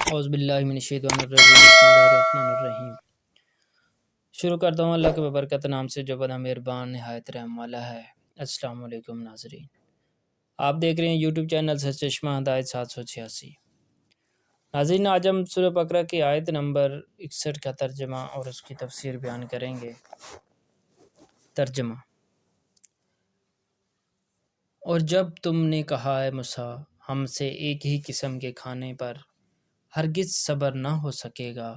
اعوذ باللہ من الشیطان الرجیم بسم اللہ الرحمن الرحیم۔ شروع کرتا ہوں اللہ کے ببرکت نام سے جو بڑا مہربان نہایت رحم والا ہے۔ السلام علیکم ناظرین، آپ دیکھ رہے ہیں یوٹیوب چینل سے چشمہ ہدایت 786۔ ناظرین، آج ہم سورہ بقرہ کی آیت نمبر 61 کا ترجمہ اور اس کی تفسیر بیان کریں گے۔ ترجمہ: اور جب تم نے کہا اے موسیٰ ہم سے ایک ہی قسم کے کھانے پر ہرگز صبر نہ ہو سکے گا،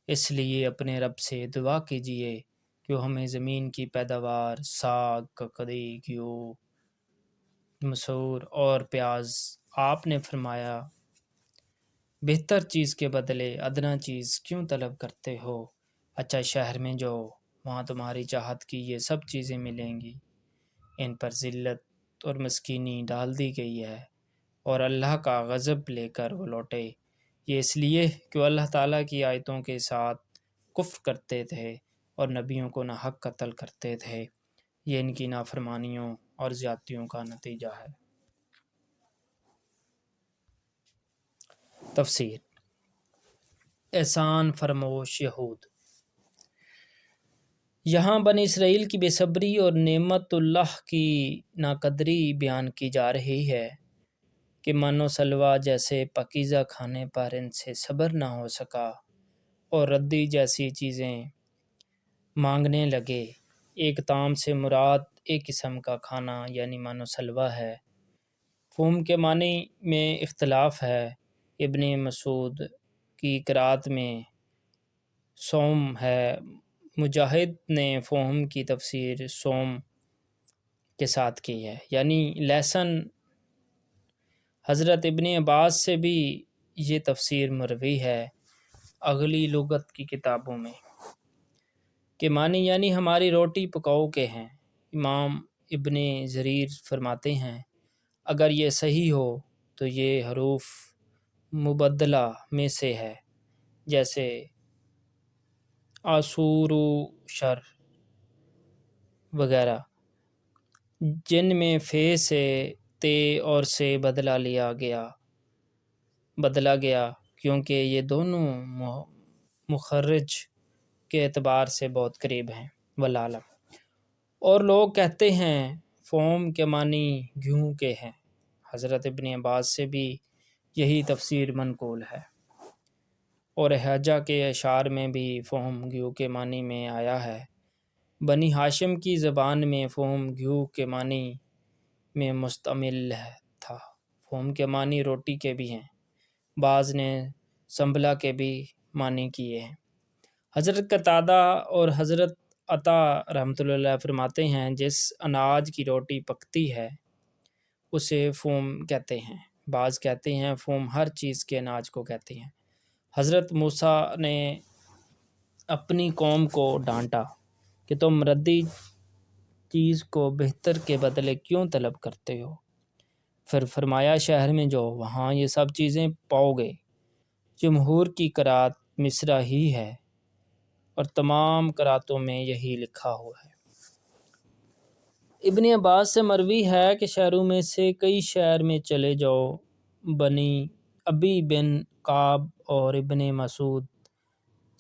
اس لیے اپنے رب سے دعا کیجیے کہ وہ ہمیں زمین کی پیداوار، ساگ، ککڑی، گیہوں، مسور اور پیاز۔ آپ نے فرمایا، بہتر چیز کے بدلے ادنیٰ چیز کیوں طلب کرتے ہو؟ اچھا شہر میں جاؤ، وہاں تمہاری چاہت کی یہ سب چیزیں ملیں گی۔ ان پر ذلت اور مسکینی ڈال دی گئی ہے اور اللہ کا غضب لے کر وہ لوٹے۔ یہ اس لیے کہ وہ اللہ تعالیٰ کی آیتوں کے ساتھ کفر کرتے تھے اور نبیوں کو ناحق قتل کرتے تھے۔ یہ ان کی نافرمانیوں اور زیادتیوں کا نتیجہ ہے۔ تفسیر: احسان فرموش یہود۔ یہاں بنی اسرائیل کی بے صبری اور نعمت اللہ کی ناقدری بیان کی جا رہی ہے کہ من و سلوہ جیسے پاکیزہ کھانے پر ان سے صبر نہ ہو سکا اور ردی جیسی چیزیں مانگنے لگے۔ ایک طعام سے مراد ایک قسم کا کھانا یعنی من و سلوہ ہے۔ فہم کے معنی میں اختلاف ہے۔ ابن مسعود کی قرأت میں صوم ہے۔ مجاہد نے فہم کی تفسیر صوم کے ساتھ کی ہے، یعنی لہسن۔ حضرت ابن عباس سے بھی یہ تفسیر مروی ہے اگلی لغت کی کتابوں میں، کے معنی یعنی ہماری روٹی پکاؤ کے ہیں۔ امام ابن جریر فرماتے ہیں اگر یہ صحیح ہو تو یہ حروف مبدلہ میں سے ہے، جیسے آسور و شر وغیرہ، جن میں فے سے تے اور سے بدلا گیا کیونکہ یہ دونوں مخرج کے اعتبار سے بہت قریب ہیں۔ والعالم۔ اور لوگ کہتے ہیں فوم کے معنی گیہوں کے ہیں۔ حضرت ابن عباس سے بھی یہی تفسیر منقول ہے، اور حجہ کے اشعار میں بھی فہم گیہوں کے معنی میں آیا ہے۔ بنی ہاشم کی زبان میں فہم گیہوں کے معنی میں مستعمل تھا۔ فہم کے معنی روٹی کے بھی ہیں، بعض نے سنبلہ کے بھی معنی کیے ہیں۔ حضرت قتادہ اور حضرت عطا رحمۃ اللہ علیہ فرماتے ہیں جس اناج کی روٹی پکتی ہے اسے فوم کہتے ہیں۔ بعض کہتے ہیں فوم ہر چیز کے اناج کو کہتے ہیں۔ حضرت موسیٰ نے اپنی قوم کو ڈانٹا کہ تم ردی چیز کو بہتر کے بدلے کیوں طلب کرتے ہو؟ پھر فرمایا شہر میں جاؤ، وہاں یہ سب چیزیں پاؤ گے۔ جمہور کی قرأت مصرع ہی ہے اور تمام قرأتوں میں یہی لکھا ہوا ہے۔ ابن عباس سے مروی ہے کہ شہروں میں سے کئی شہر میں چلے جاؤ۔ بنی ابی بن کعب اور ابن مسعود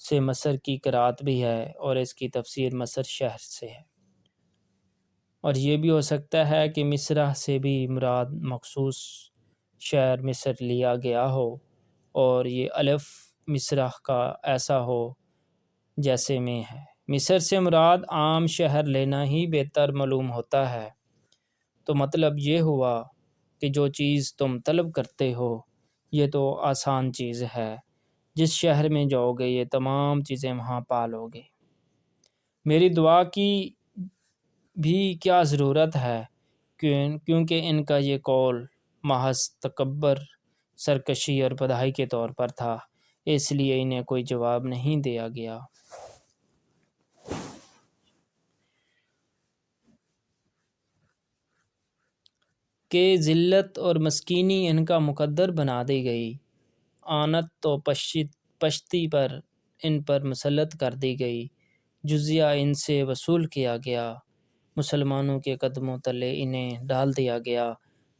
سے مصر کی قرأت بھی ہے اور اس کی تفسیر مصر شہر سے ہے، اور یہ بھی ہو سکتا ہے کہ مصرع سے بھی مراد مخصوص شہر مصر لیا گیا ہو اور یہ الف مصرع کا ایسا ہو جیسے میں ہے۔ مصر سے مراد عام شہر لینا ہی بہتر معلوم ہوتا ہے۔ تو مطلب یہ ہوا کہ جو چیز تم طلب کرتے ہو یہ تو آسان چیز ہے، جس شہر میں جاؤ گے یہ تمام چیزیں وہاں پا لو گے۔ میری دعا کی بھی کیا ضرورت ہے، کیونکہ ان کا یہ قول محض تکبر، سرکشی اور بدھائی کے طور پر تھا، اس لیے انہیں کوئی جواب نہیں دیا گیا۔ کہ ذلت اور مسکینی ان کا مقدر بنا دی گئی، آنت و پشتی پر ان پر مسلط کر دی گئی، جزیہ ان سے وصول کیا گیا، مسلمانوں کے قدموں تلے انہیں ڈال دیا گیا،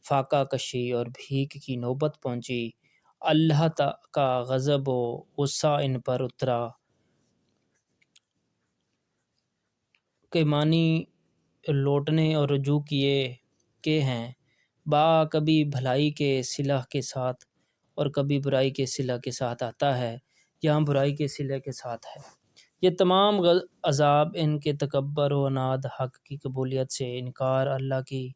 فاقہ کشی اور بھیک کی نوبت پہنچی، اللہ کا غضب و غصہ ان پر اترا کے معنی لوٹنے اور رجوع کیے کے ہیں، با کبھی بھلائی کے صلح کے ساتھ اور کبھی برائی کے صلح کے ساتھ آتا ہے، یہاں برائی کے صلح کے ساتھ ہے۔ یہ تمام عذاب ان کے تکبر و عناد، حق کی قبولیت سے انکار، اللہ کی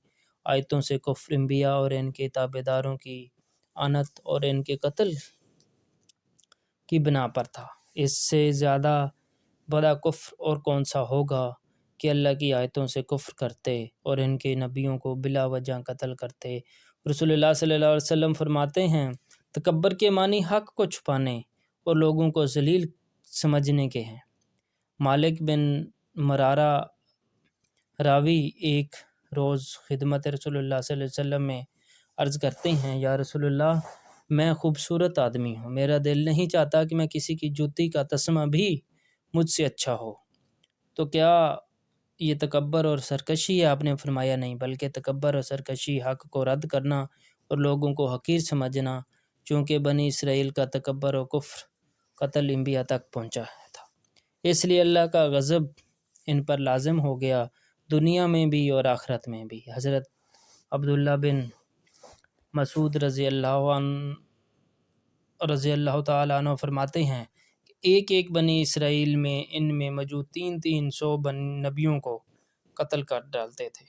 آیتوں سے کفر، انبیاء اور ان کے تابعداروں کی عنت اور ان کے قتل کی بنا پر تھا۔ اس سے زیادہ بڑا کفر اور کون سا ہوگا کہ اللہ کی آیتوں سے کفر کرتے اور ان کے نبیوں کو بلا وجہ قتل کرتے۔ رسول اللہ صلی اللہ علیہ وسلم فرماتے ہیں، تکبر کے معنی حق کو چھپانے اور لوگوں کو ذلیل سمجھنے کے ہیں۔ مالک بن مرارہ راوی ایک روز خدمت رسول اللہ صلی اللہ علیہ وسلم میں عرض کرتے ہیں، یا رسول اللہ، میں خوبصورت آدمی ہوں، میرا دل نہیں چاہتا کہ میں کسی کی جوتی کا تسمہ بھی مجھ سے اچھا ہو، تو کیا یہ تکبر اور سرکشی ہے؟ آپ نے فرمایا نہیں، بلکہ تکبر اور سرکشی حق کو رد کرنا اور لوگوں کو حقیر سمجھنا، چونکہ بنی اسرائیل کا تکبر و کفر قتل انبیاء تک پہنچا تھا، اس لیے اللہ کا غضب ان پر لازم ہو گیا، دنیا میں بھی اور آخرت میں بھی۔ حضرت عبداللہ بن مسعود رضی اللہ تعالیٰ عنہ فرماتے ہیں کہ ایک بنی اسرائیل میں ان میں موجود 300 نبیوں کو قتل کر ڈالتے تھے،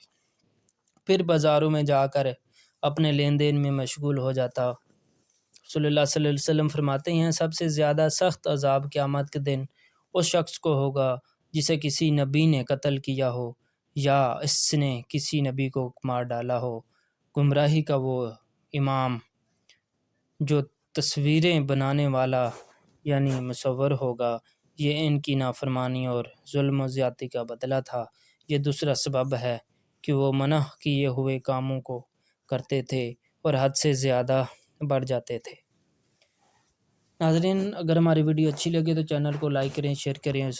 پھر بازاروں میں جا کر اپنے لین دین میں مشغول ہو جاتا۔ رسول اللہ صلی اللہ علیہ وسلم فرماتے ہیں، سب سے زیادہ سخت عذاب قیامت کے دن اس شخص کو ہوگا جسے کسی نبی نے قتل کیا ہو یا اس نے کسی نبی کو مار ڈالا ہو۔ گمراہی کا وہ امام جو تصویریں بنانے والا یعنی مصور ہوگا، یہ ان کی نافرمانی اور ظلم و زیادتی کا بدلہ تھا۔ یہ دوسرا سبب ہے کہ وہ منع کیے ہوئے کاموں کو کرتے تھے اور حد سے زیادہ بڑھ جاتے تھے۔ ناظرین، اگر ہماری ویڈیو اچھی لگے تو چینل کو لائک کریں، شیئر کریں اور